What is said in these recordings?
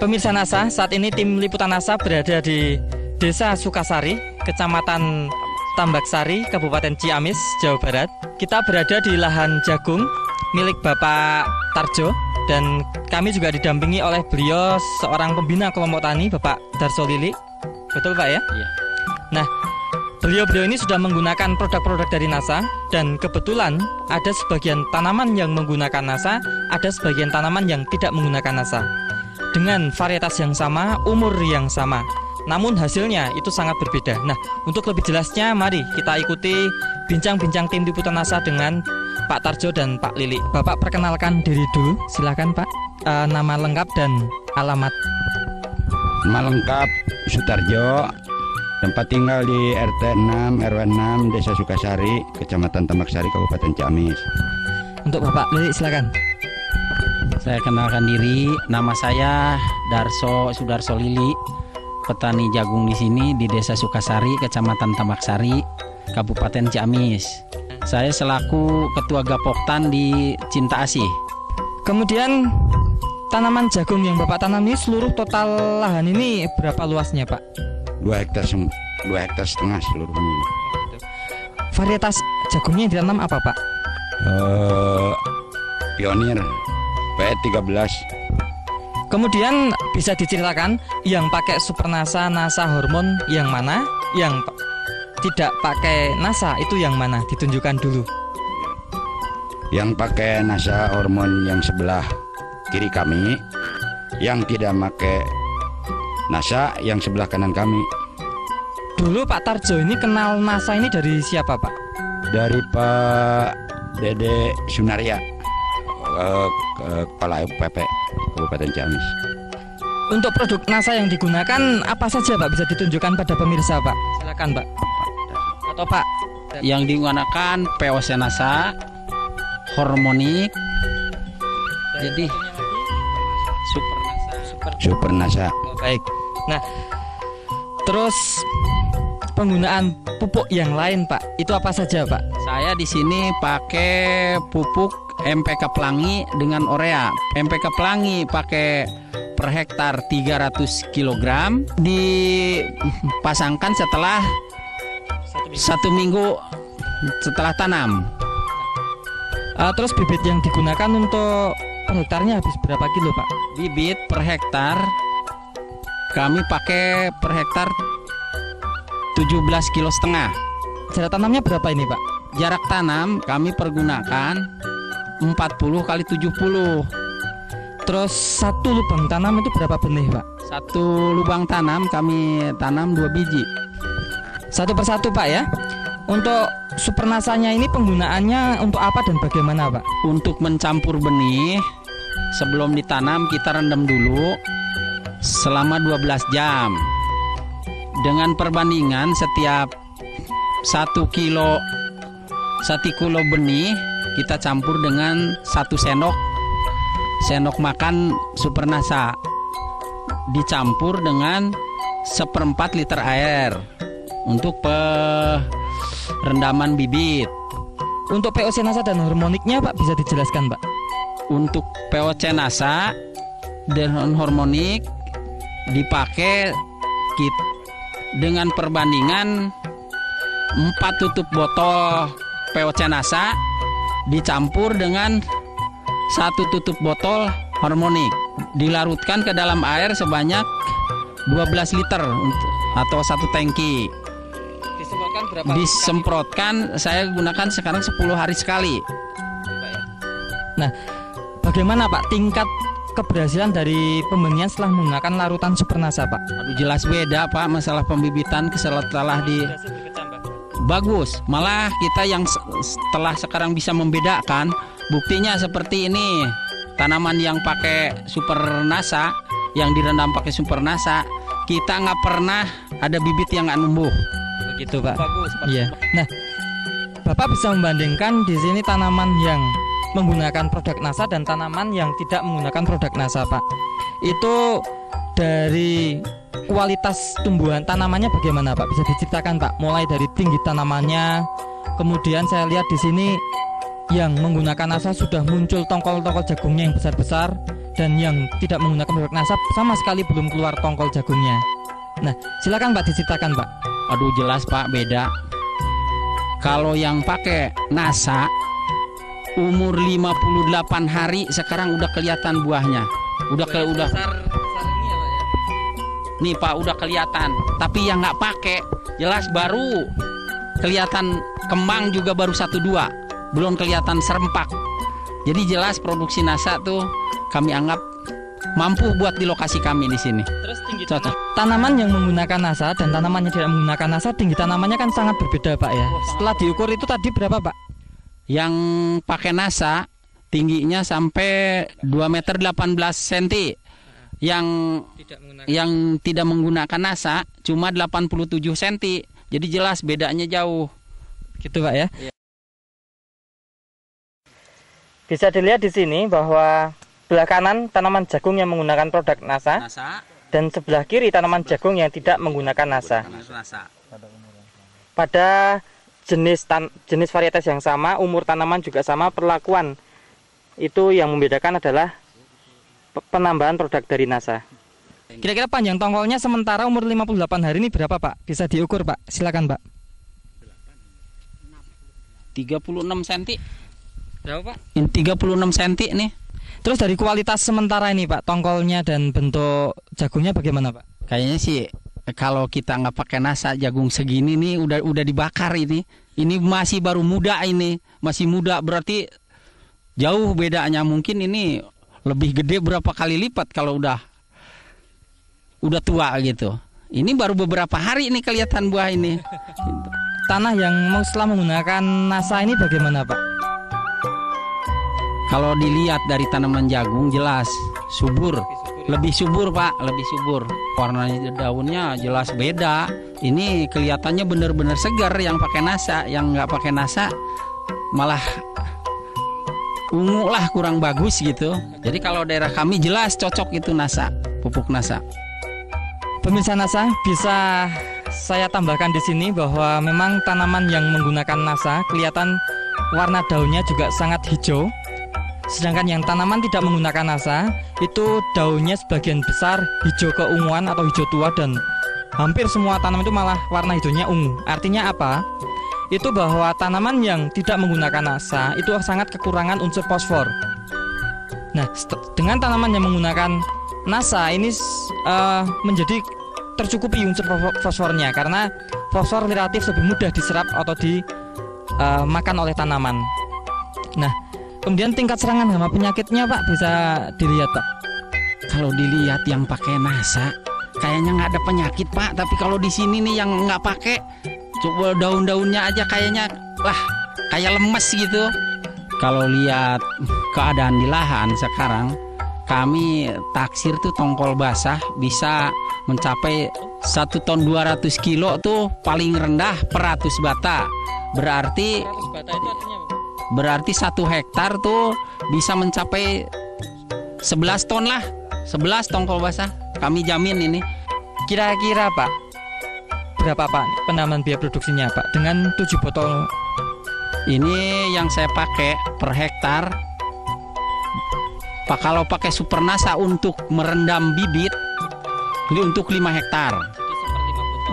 Pemirsa NASA, saat ini tim liputan NASA berada di Desa Sukasari, Kecamatan Tambaksari, Kabupaten Ciamis, Jawa Barat. Kita berada di lahan jagung milik Bapak Tarjo, dan kami juga didampingi oleh beliau seorang pembina kelompok tani, Bapak Darso Lili. Betul Pak ya? Iya. Nah, beliau-beliau ini sudah menggunakan produk-produk dari NASA, dan kebetulan ada sebagian tanaman yang menggunakan NASA, ada sebagian tanaman yang tidak menggunakan NASA. Dengan varietas yang sama, umur yang sama, namun hasilnya itu sangat berbeda. Nah, untuk lebih jelasnya, mari kita ikuti bincang-bincang tim liputan NASA dengan Pak Tarjo dan Pak Lili. Bapak perkenalkan diri dulu, silakan Pak. Nama lengkap dan alamat. Nama lengkap Sutarjo, tempat tinggal di RT 6 RW 6 Desa Sukasari, Kecamatan Tambaksari, Kabupaten Ciamis. Untuk Bapak Lili silakan. Saya kenalkan diri, nama saya Sudarso Lili, petani jagung di sini di Desa Sukasari, Kecamatan Tambaksari, Kabupaten Ciamis. Saya selaku Ketua Gapoktan di Cinta Asih. Kemudian tanaman jagung yang Bapak tanam ini, seluruh total lahan ini berapa luasnya Pak? 2 hektar setengah seluruhnya. Varietas jagungnya yang ditanam apa Pak? Pionir P13. Kemudian bisa diceritakan yang pakai Super NASA, NASA hormon yang mana? Yang tidak pakai NASA itu yang mana? Ditunjukkan dulu. Yang pakai NASA hormon yang sebelah kiri kami, yang tidak pakai NASA yang sebelah kanan kami. Dulu Pak Tarjo ini kenal NASA ini dari siapa Pak? Dari Pak Dede Sunaria, Kepala UPP Kabupaten Ciamis. Untuk produk NASA yang digunakan apa saja Pak? Bisa ditunjukkan pada pemirsa Pak? Silakan Pak. Atau Pak? Yang digunakan POC NASA, hormonik, jadi Super NASA. Oh, baik. Nah, terus penggunaan pupuk yang lain Pak, itu apa saja Pak? Saya di sini pakai pupuk MPK Pelangi dengan urea. MPK Pelangi pakai per hektar 300 kg, dipasangkan setelah 1 minggu setelah tanam. Terus bibit yang digunakan untuk per hektarnya habis berapa kilo Pak? Bibit per hektar kami pakai per hektar 17,5 kilo. Jarak tanamnya berapa ini Pak? Jarak tanam kami pergunakan 40 kali 70. Terus satu lubang tanam itu berapa benih Pak? Satu lubang tanam kami tanam 2 biji. Satu persatu Pak ya. Untuk Super NASA-nya ini penggunaannya untuk apa dan bagaimana Pak? Untuk mencampur benih, sebelum ditanam kita rendam dulu selama 12 jam. Dengan perbandingan setiap 1 kilo benih kita campur dengan 1 sendok makan Super NASA, dicampur dengan 1/4 liter air untuk rendaman bibit. Untuk POC NASA dan hormoniknya Pak bisa dijelaskan Pak? Untuk POC NASA dan hormonik dipakai dengan perbandingan 4 tutup botol POC NASA dicampur dengan 1 tutup botol hormonik, dilarutkan ke dalam air sebanyak 12 liter atau 1 tangki. Disemprotkan berapa? Disemprotkan saya gunakan sekarang 10 hari sekali. Nah, bagaimana Pak tingkat keberhasilan dari pembenihan setelah menggunakan larutan Super NASA Pak? Aduh, jelas beda Pak, masalah pembibitan setelah bagus. Malah kita yang setelah sekarang bisa membedakan, buktinya seperti ini. Tanaman yang pakai Super NASA, yang direndam pakai Super NASA, kita nggak pernah ada bibit yang nggak numbuh. Begitu Pak. Bagus. Iya. Nah, Bapak bisa membandingkan di sini tanaman yang menggunakan produk NASA dan tanaman yang tidak menggunakan produk NASA Pak. Itu dari kualitas tumbuhan tanamannya bagaimana Pak? Bisa diceritakan Pak? Mulai dari tinggi tanamannya, kemudian saya lihat di sini yang menggunakan NASA sudah muncul tongkol-tongkol jagungnya yang besar-besar, dan yang tidak menggunakan produk NASA sama sekali belum keluar tongkol jagungnya. Nah, silakan Pak diceritakan Pak. Aduh jelas Pak, beda. Kalau yang pakai NASA umur 58 hari sekarang udah kelihatan buahnya. Udah nih Pak, udah kelihatan. Tapi yang nggak pakai jelas baru kelihatan kembang juga baru 1-2, belum kelihatan serempak. Jadi jelas produksi NASA tuh kami anggap mampu buat di lokasi kami di sini. Terus tinggi tanaman yang menggunakan NASA dan tanaman yang tidak menggunakan NASA, tinggi tanamannya kan sangat berbeda Pak ya. Setelah diukur itu tadi berapa Pak? Yang pakai NASA tingginya sampai 2,18 meter. Yang tidak menggunakan NASA cuma 87 cm. Jadi jelas bedanya jauh. Gitu Pak ya. Bisa dilihat di sini bahwa sebelah kanan tanaman jagung yang menggunakan produk NASA, dan sebelah kiri tanaman jagung yang tidak menggunakan NASA. Pada jenis varietas yang sama, umur tanaman juga sama, perlakuan itu yang membedakan adalah penambahan produk dari NASA. Kira-kira panjang tongkolnya sementara umur 58 hari ini berapa Pak? Bisa diukur Pak, silakan Pak. 36 cm. Berapa Pak? 36 cm nih. Terus dari kualitas sementara ini Pak, tongkolnya dan bentuk jagungnya bagaimana Pak? Kayaknya sih kalau kita nggak pakai NASA, jagung segini nih udah dibakar ini. Ini masih baru muda ini, masih muda berarti jauh bedanya. Mungkin ini lebih gede berapa kali lipat kalau udah tua gitu. Ini baru beberapa hari ini kelihatan buah ini. Tanah yang setelah menggunakan NASA ini bagaimana Pak? Kalau dilihat dari tanaman jagung jelas subur, lebih subur Pak, lebih subur. Warnanya daunnya jelas beda. Ini kelihatannya benar-benar segar yang pakai NASA, yang nggak pakai NASA malah ungu lah, kurang bagus gitu. Jadi kalau daerah kami jelas cocok itu NASA, pupuk NASA. Pemirsa NASA, bisa saya tambahkan di sini bahwa memang tanaman yang menggunakan NASA kelihatan warna daunnya juga sangat hijau. Sedangkan yang tanaman tidak menggunakan NASA itu daunnya sebagian besar hijau keunguan atau hijau tua, dan hampir semua tanaman itu malah warna hijaunya ungu. Artinya apa? Itu bahwa tanaman yang tidak menggunakan NASA itu sangat kekurangan unsur fosfor. Nah, dengan tanaman yang menggunakan NASA ini menjadi tercukupi unsur fosfornya, karena fosfor relatif lebih mudah diserap atau dimakan oleh tanaman. Nah, kemudian tingkat serangan hama penyakitnya Pak bisa dilihat Pak. Kalau dilihat yang pakai NASA kayaknya nggak ada penyakit Pak, tapi kalau di sini nih yang nggak pakai, coba daun-daunnya aja kayaknya kayak lemes gitu. Kalau lihat keadaan di lahan sekarang, kami taksir tuh tongkol basah bisa mencapai 1 ton 200 kilo tuh paling rendah per 100 bata. Berarti 100 bata itu artinya apa? Berarti 1 hektar tuh bisa mencapai 11 ton lah, 11 tongkol basah. Kami jamin ini. Kira-kira Pak, berapa Pak penambahan biaya produksinya Pak dengan 7 botol? Ini yang saya pakai per hektar. Pak, kalau pakai Super NASA untuk merendam bibit, ini untuk 5 hektar.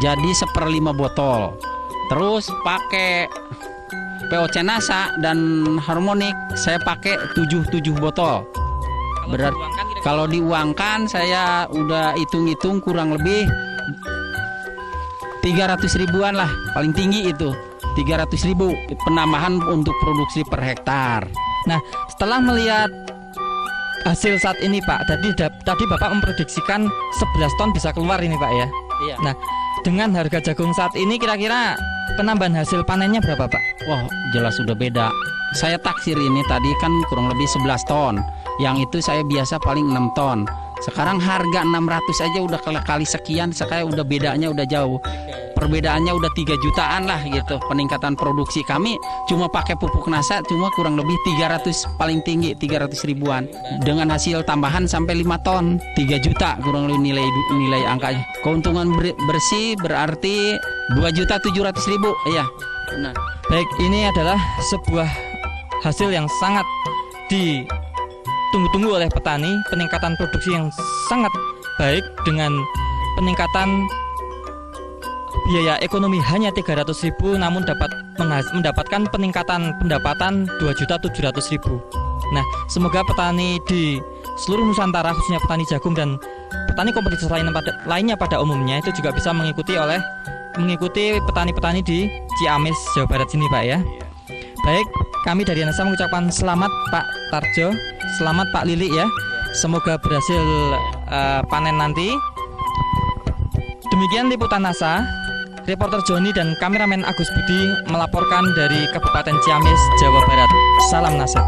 Jadi 1/5 botol. Terus pakai POC NASA dan harmonik saya pakai 7 botol. Berarti kalau diuangkan saya udah hitung-hitung kurang lebih 300 ribuan lah, paling tinggi itu 300 ribu penambahan untuk produksi per hektar. Nah, setelah melihat hasil saat ini Pak, tadi Bapak memprediksikan 11 ton bisa keluar ini Pak ya. Iya. Nah, dengan harga jagung saat ini kira-kira penambahan hasil panennya berapa Pak? Wah, jelas sudah beda. Saya taksir ini tadi kan kurang lebih 11 ton. Yang itu saya biasa paling 6 ton. Sekarang harga 600 aja udah kali sekian, sekarang udah bedanya udah jauh. Perbedaannya udah 3 jutaan lah gitu. Peningkatan produksi kami cuma pakai pupuk NASA cuma kurang lebih 300, paling tinggi 300 ribuan. Dengan hasil tambahan sampai 5 ton, 3 juta kurang lebih nilai angkanya. Keuntungan bersih berarti 2.700.000. Iya, benar. Baik, ini adalah sebuah hasil yang sangat ditunggu-tunggu oleh petani, peningkatan produksi yang sangat baik dengan peningkatan biaya ekonomi hanya 300.000 namun dapat mendapatkan peningkatan pendapatan 2.700.000. Nah, semoga petani di seluruh Nusantara, khususnya petani jagung dan petani komoditas lainnya pada umumnya itu juga bisa mengikuti petani-petani di Ciamis, Jawa Barat sini, Pak ya. Baik, kami dari NASA mengucapkan selamat Pak Tarjo, selamat Pak Lili ya. Semoga berhasil panen nanti. Demikian liputan NASA. Reporter Joni dan kameramen Agus Budi melaporkan dari Kabupaten Ciamis, Jawa Barat. Salam NASA.